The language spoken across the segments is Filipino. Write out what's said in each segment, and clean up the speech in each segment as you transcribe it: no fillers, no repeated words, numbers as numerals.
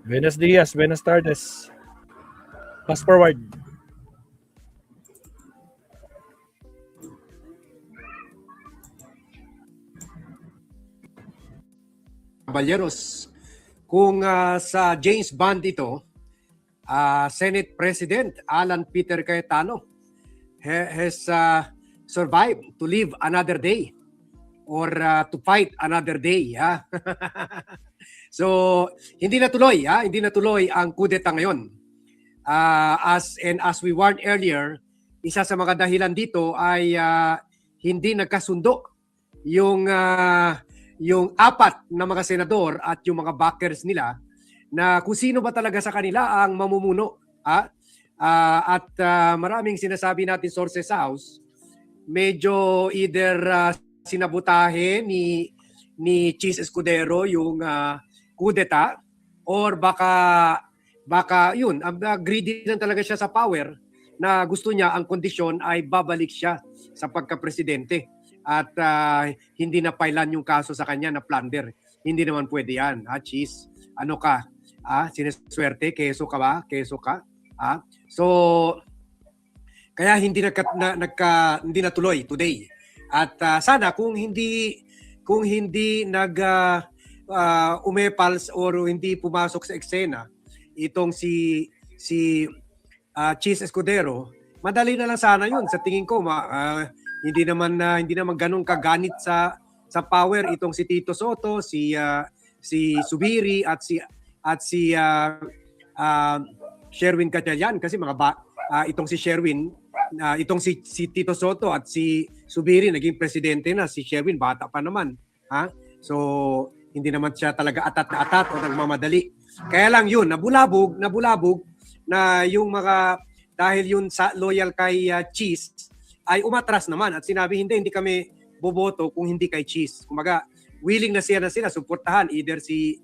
Buenos dias, buenas tardes. Fast forward. Caballeros, kung sa James Bond ito, Senate President Alan Peter Cayetano has survived to live another day or to fight another day. So, hindi natuloy ang kudeta ngayon. As we warned earlier, isa sa mga dahilan dito ay hindi nagkasundo yung apat na mga senador at yung mga backers nila na kung sino ba talaga sa kanila ang mamumuno. Maraming sinasabi natin sources sa House, medyo either sinabutahe ni Cheese Escudero yung kudeta or baka yun, greedy lang talaga siya sa power na gusto niya ang kondisyon ay babalik siya sa pagka-presidente at hindi na pailan yung kaso sa kanya na plunder. Hindi naman pwede yan. Cheese, ano ka? Sineswerte, keso ka ba? Keso ka? So, kaya hindi natuloy today. At sana kung hindi umepals or hindi pumasok sa eksena itong si Cheese Escudero, madali na lang sana yun. Sa tingin ko, hindi naman ganun kaganit sa power itong si Tito Soto, si Subiri at si Sherwin Gatchalian, kasi itong si Sherwin, itong si Tito Soto at si Subiri naging presidente na, si Sherwin bata pa naman. So hindi naman siya talaga atat na atat o nagmamadali. Kaya lang yun, nabulabog na yung mga, dahil yun sa loyal kay Cheese ay umatras naman at sinabi hindi kami boboto kung hindi kay Cheese. Kumaga, willing na sila suportahan either si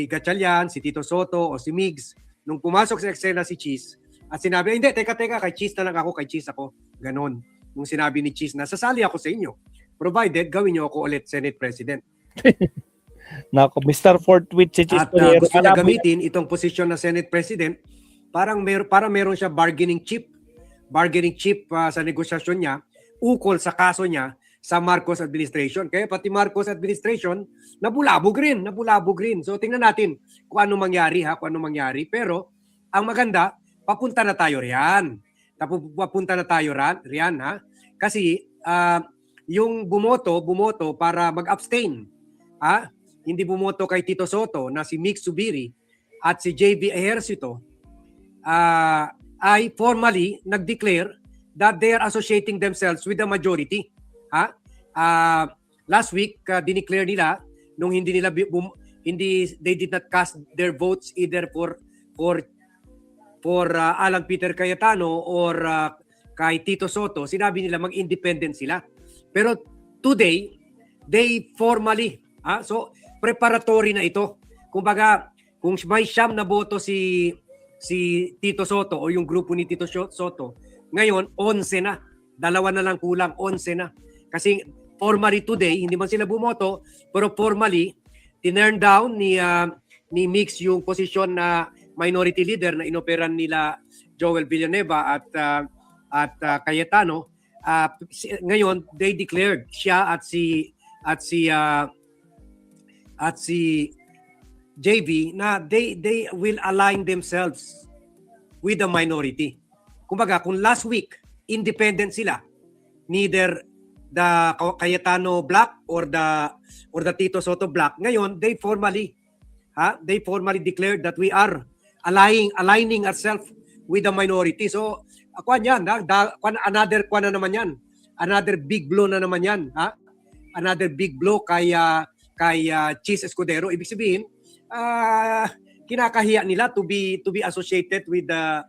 Gatchalian, si Tito Soto o si Migs. Nung pumasok sa eksena si Cheese at sinabi, hindi, teka, kay Cheese na lang ako, kay Cheese ako. Ganon. Nung sinabi ni Cheese na sasali ako sa inyo, provided gawin niyo ako ulit Senate President. Nako, Mr. Fort with si Cheese. At gusto niya gamitin itong posisyon na Senate President para meron siya bargaining chip sa negosasyon niya ukol sa kaso niya sa Marcos administration. Kaya pati Marcos administration nabulabog rin. So tingnan natin kung ano mangyari pero ang maganda, papunta na tayo riyan. Kasi yung bumoto para mag-abstain. Hindi bumoto kay Tito Soto na si Mick Subiri at si JV Ejercito ay formally nag-declare that they are associating themselves with the majority. Last week, dineclare nila nung they did not cast their votes either for Alan Peter Cayetano or kay Tito Soto. Sinabi nila mag-independent sila. Pero today, they formally, so preparatory na ito. Kumbaga, kung may siyam na boto si Tito Soto o yung grupo ni Tito Soto, ngayon 11 na. Dalawa na lang kulang, 11 na. Kasi formally today, hindi man sila bumoto, pero formally, tinurn down ni Mix yung posisyon na minority leader na inoperan nila Joel Villanueva at Cayetano. Ngayon, they declared siya at si JV na they will align themselves with the minority. Kumbaga, kung last week independent sila, neither the Cayetano block or the Tito Soto block, ngayon they formally declared that we are aligning ourselves with the minority. So, another big blow na naman yan, another big blow kay Cheese Escudero. Ibig sabihin, kinakahiya nila to be associated with the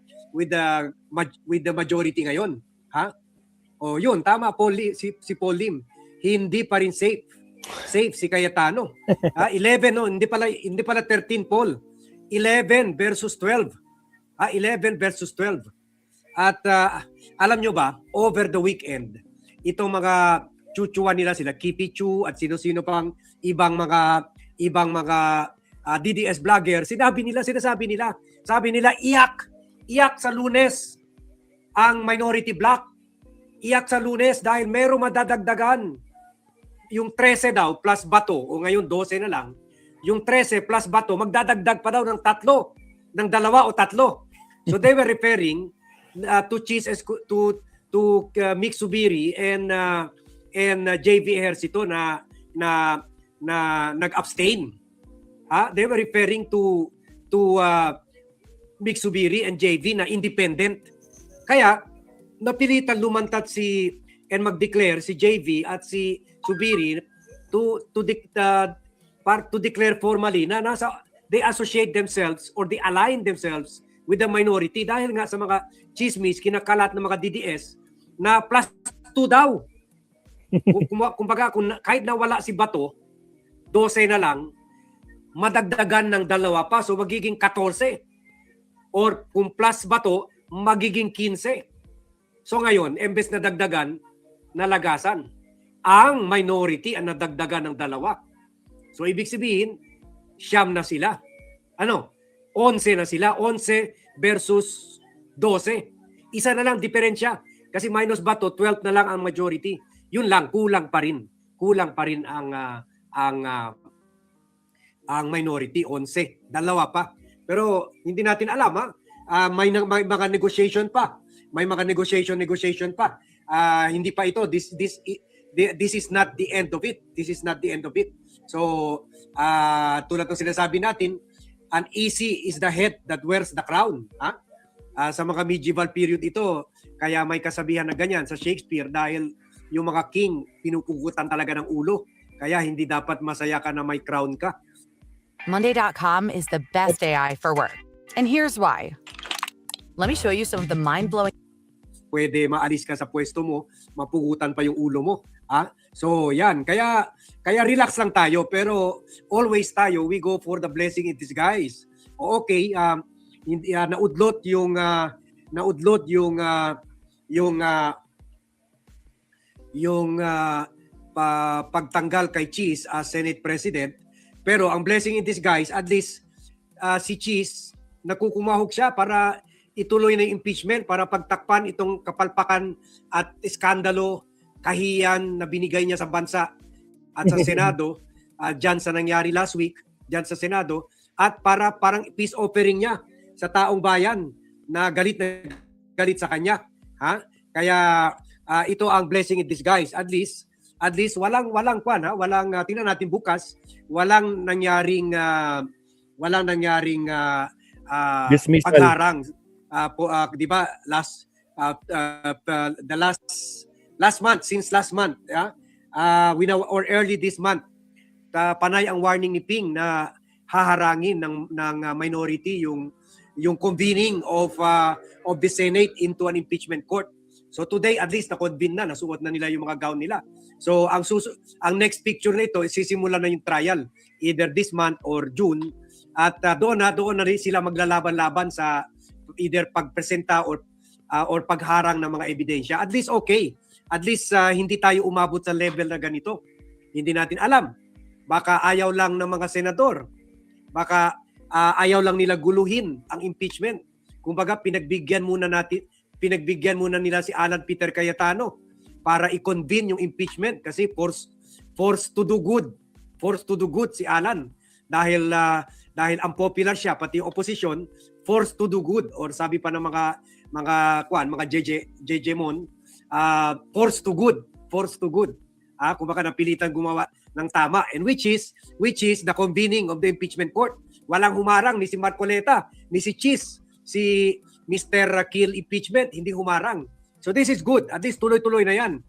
majority ngayon. O yun, tama si Paul Lim. Hindi pa rin safe si Cayetano. 11 no, hindi pala 13 Paul. 11 versus 12. 11 versus 12. At alam nyo ba, over the weekend, itong mga chuchuan nila, sila Kipi Chu at sino-sino pang ibang mga DDS vlogger, sinasabi nila, sabi nila, iyak sa Lunes ang minority bloc. Iyak sa Lunes dahil merong madadagdagan. Yung 13 daw plus bato, o ngayon 12 na lang, yung 13 plus bato, magdadagdag pa daw ng 2 o 3. So they were referring to Cheese, to Mick Subiri and JV Ejercito na nag-abstain. They were referring to Mick Subiri and JV na independent. Kaya napilitan lumantat and mag-declare si JV at si Subiri to declare formally na they associate themselves or they align themselves with the minority dahil nga sa mga chismis kinakalat ng mga DDS na plus 2 daw. Kumbaga, kahit nawala si Bato, 12 na lang, madagdagan ng 2 pa, so magiging 14. Or kung plus Bato, magiging 15. So ngayon, embes na dagdagan, nalagasan. Ang minority ang nadagdagan ng 2. So ibig sabihin, 9 na sila. 11 na sila. 11 versus 12. Isa na lang diferensya. Kasi minus Bato, 12 na lang ang majority. Yun lang, kulang pa rin. Kulang pa rin ang minority, 11. 2 pa. Pero hindi natin alam, may mga negotiation pa. May mga negotiation pa. Hindi pa ito. This is not the end of it. This is not the end of it. So, tulad ng sinasabi natin, uneasy is the head that wears the crown. Sa mga medieval period ito, kaya may kasabihan na ganyan sa Shakespeare dahil yung mga king, pinupugutan talaga ng ulo. Kaya hindi dapat masaya ka na may crown ka. Monday.com is the best AI for work. And here's why. Let me show you some of the mind-blowing. Pwede maalis ka sa pwesto mo, mapugutan pa yung ulo mo. So yan, kaya relax lang tayo, pero always tayo, we go for the blessing in disguise. Okay, naudlot yung pagtanggal kay Cheese as Senate President, pero ang blessing in disguise, at least si Cheese, nakukumahog siya para ituloy na yung impeachment, para pagtakpan itong kapalpakan at iskandalo, kahiyan na binigay niya sa bansa at sa Senado, dyan sa nangyari last week, dyan sa Senado, at parang peace offering niya sa taong bayan na galit sa kanya. Kaya ito ang blessing in disguise. At least walang tingnan natin bukas, walang nangyaring pagharang. Di ba last month, or early this month, panay ang warning ni Ping na haharangin ng minority yung convening of the Senate into an impeachment court. So today at least na-convene na, nasuot na nila yung mga gown nila. So ang next picture na ito, sisimula na yung trial either this month or June, at doon na rin sila maglalaban-laban sa either pagpresenta or pagharang ng mga ebidensya. At least okay. At least hindi tayo umabot sa level na ganito. Hindi natin alam. Baka ayaw lang ng mga senador. Baka ayaw lang nila guluhin ang impeachment. Kumbaga pinagbigyan muna nila si Alan Peter Cayetano para i-convene yung impeachment kasi forced to do good. Forced to do good si Alan dahil unpopular siya, pati yung opposition forced to do good, or sabi pa ng mga JJ Mon, forced to good. Kumbaga napilitan gumawa ng tama, and which is the convening of the impeachment court. Walang humarang ni si Marcoleta, ni si Cheese, si Mr. Kill impeachment, hindi humarang. So this is good. At least tuloy-tuloy na yan.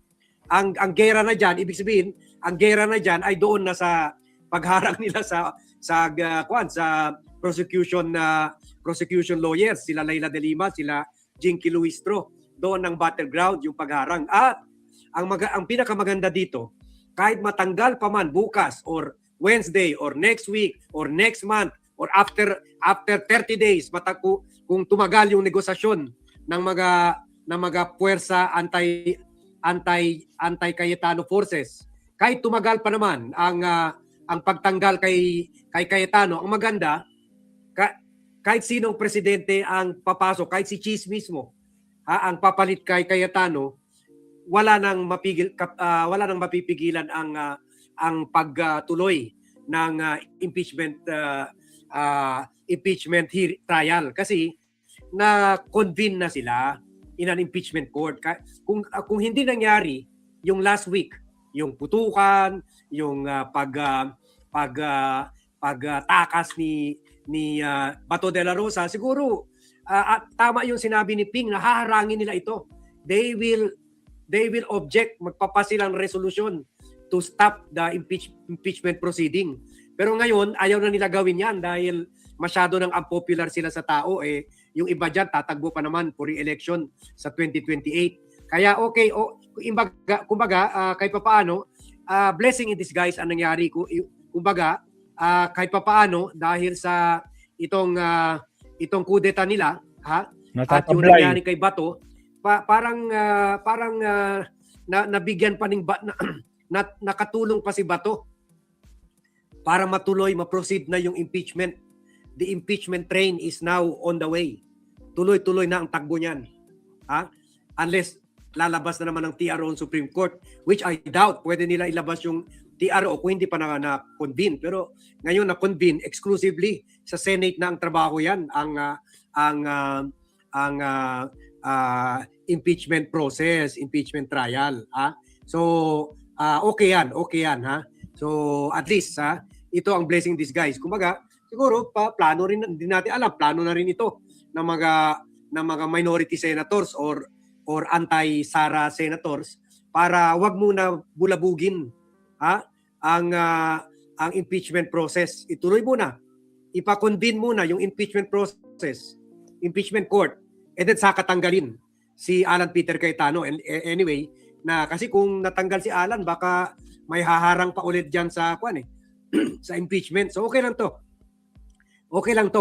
Ang gera na dyan, ibig sabihin, ang gera na dyan ay doon na sa pagharang nila sa prosecution lawyers, sila Leila de Lima, sila Jinky Luistro. Doon ang battleground, yung pagharang. At ang pinakamaganda dito, kahit matanggal pa man bukas or Wednesday or next week or next month or after 30 days, kung tumagal yung negosasyon ng mga puwersa anti Cayetano forces, kahit tumagal pa naman ang pagtanggal kay Cayetano, ang maganda, kahit sinong presidente ang papasok, kahit si Cheese mismo, ang papalit kay Cayetano, wala nang mapipigilan ang pagtuloy ng impeachment trial kasi na-convene na sila in an impeachment court. Kung hindi nangyari yung last week, yung putukan, yung pagtakas ni Bato de la Rosa, siguro tama yung sinabi ni Ping na haharangin nila ito. They will object, magpapasilang resolution to stop the impeachment proceeding. Pero ngayon, ayaw na nila gawin yan dahil masyado nang unpopular sila sa tao. Yung iba dyan, tatagbo pa naman for re-election sa 2028. Kaya okay, kumbaga, kahit papaano, blessing in disguise ang nangyari. Kumbaga, kahit papaano, dahil sa itong kudeta nila, at yung nangyari kay Bato, parang nabigyan pa nakatulong pa si Bato para ma-proceed na yung impeachment. The impeachment train is now on the way. Tuloy-tuloy na ang takbo niyan. Unless lalabas na naman ng TRO ng Supreme Court, which I doubt pwede nila ilabas yung TRO kung hindi pa na-convene. Pero ngayon na-convene exclusively sa Senate na ang trabaho yan, ang impeachment process, impeachment trial. So, okay yan. So, at least, ito ang blessing in disguise. Kumbaga, siguro, plano rin, hindi natin alam, plano na rin ito ng mga minority senators or anti-Sara senators para wag muna bulabugin ang impeachment process. Ituloy muna. Ipa-convene muna yung impeachment process, impeachment court, and then saka tanggalin si Alan Peter Cayetano. And anyway, kasi kung natanggal si Alan, baka may haharang pa ulit diyan sa sa impeachment. So okay lang to.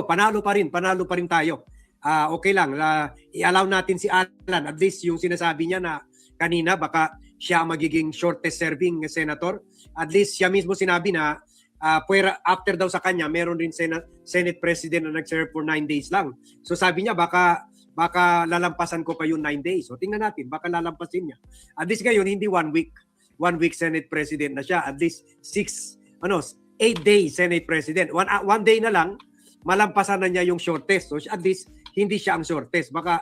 Panalo pa rin tayo. Okay lang, i-allow natin si Alan, at least yung sinasabi niya na kanina baka siya magiging shortest serving senator. At least siya mismo sinabi na after daw sa kanya, meron din Senate President na nag-serve for 9 days lang. So sabi niya baka lalampasan ko pa yung 9 days. So tingnan natin, baka lalampasin niya. At least ngayon, hindi 1 week. 1 week Senate President na siya. At least 8 days Senate President. One day na lang, malampasan na niya yung shortest. So at least, hindi siya ang shortest. Baka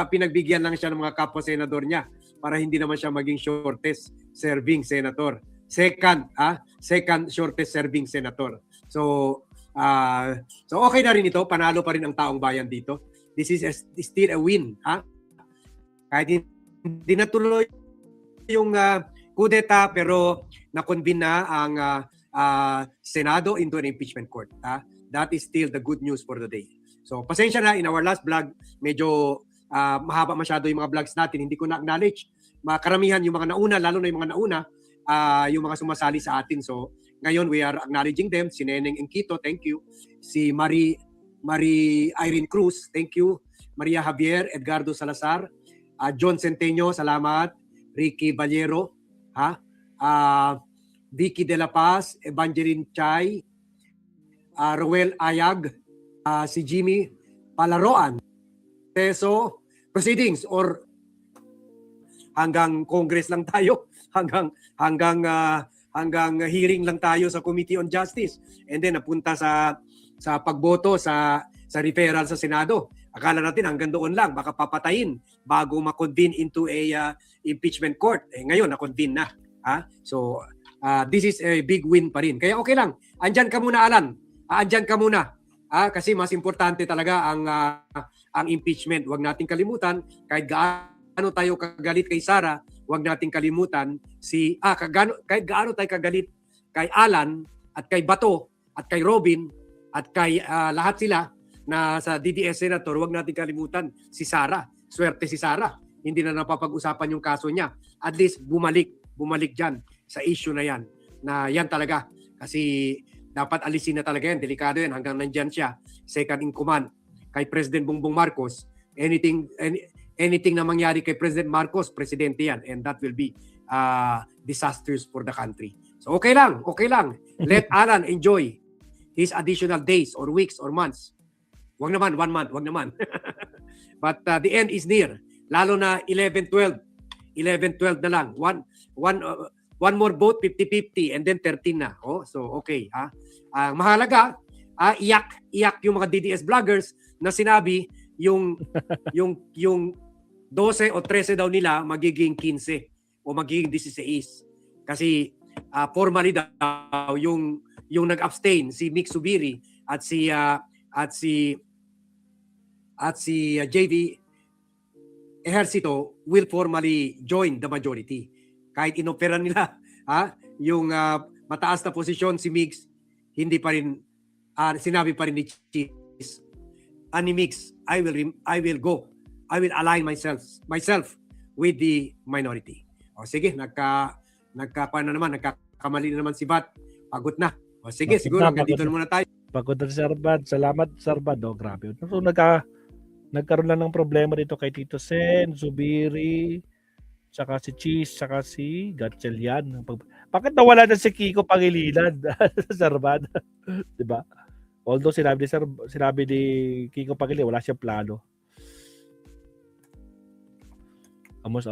pinagbigyan lang siya ng mga kapwa-senador niya para hindi naman siya maging shortest serving senator. Second shortest serving senator. So okay na rin ito. Panalo pa rin ang taong bayan dito. This is still a win. Kahit hindi natuloy yung kudeta, pero na-convene na ang Senado into an impeachment court. That is still the good news for the day. So, pasensya na, in our last vlog, medyo mahaba masyado yung mga vlogs natin. Hindi ko na-acknowledge. Karamihan yung mga nauna, lalo na yung mga nauna, yung mga sumasali sa atin. So, ngayon, we are acknowledging them. Si Neneng Enquito, thank you. Si Marie Irene Cruz, thank you. Maria Javier, Edgardo Salazar, John Centeño, salamat. Ricky Ballero, Vicky De La Paz, Evangeline Chay, Roel Ayag, si Jimmy Palaroan. So, proceedings or hanggang Congress lang tayo, hanggang hearing lang tayo sa Committee on Justice, and then napunta sa pagboto sa referral sa Senado. Akala natin hanggang doon lang, baka papatayin bago ma-convene into a impeachment court. Ngayon na-convene na. So this is a big win pa rin. Kaya okay lang. Andyan ka muna, Alan. Andyan ka muna. Kasi mas importante talaga ang impeachment. Huwag nating kalimutan, kahit gaano tayo kagalit kay Sara, huwag nating kalimutan kahit gaano tayo kagalit kay Alan at kay Bato at kay Robin at kay lahat sila na sa DDS Senator, huwag natin kalimutan si Sara. Swerte si Sara. Hindi na napapag-usapan yung kaso niya. At least bumalik dyan sa issue na yan. Na yan talaga. Kasi dapat alisin na talaga yan. Delikado yan. Hanggang nandyan siya. Second in command kay President Bongbong Marcos. Anything na mangyari kay President Marcos, presidente yan. And that will be disastrous for the country. So okay lang. Let Alan enjoy his additional days or weeks or months. Wag naman, 1 month, wag naman. But the end is near. Lalo na 11-12. 11-12 na lang. One more vote, 50-50, and then 13 na. Oh, so okay. Ang mahalaga, iyak yung mga DDS vloggers na sinabi yung 12 o 13 daw nila magiging 15 o magiging 16. Kasi formally daw yung nag-abstain si Mick Zubiri at si JV Ejercito will formally join the majority. Kahit inoperan nila yung mataas na posisyon si Migs, hindi pa rin sinabi pa rin ni Cheese, ni Migs, I will go. I will align myself with the minority. O sige, nagkamali na naman si Bat. Pagod na. O sige, siguro dito na muna tayo. Pagod na si Sir Bad. Salamat, Sir Bad. Oh, grabe. So, nagkaroon lang ng problema dito kay Tito Sen, Zubiri, tsaka si Cheese, tsaka si Gatchelian. Bakit nawala na si Kiko Pangilinan? Sir Bad. Diba? Although sinabi ni Kiko Pangilinan, wala siyang plano. Amos,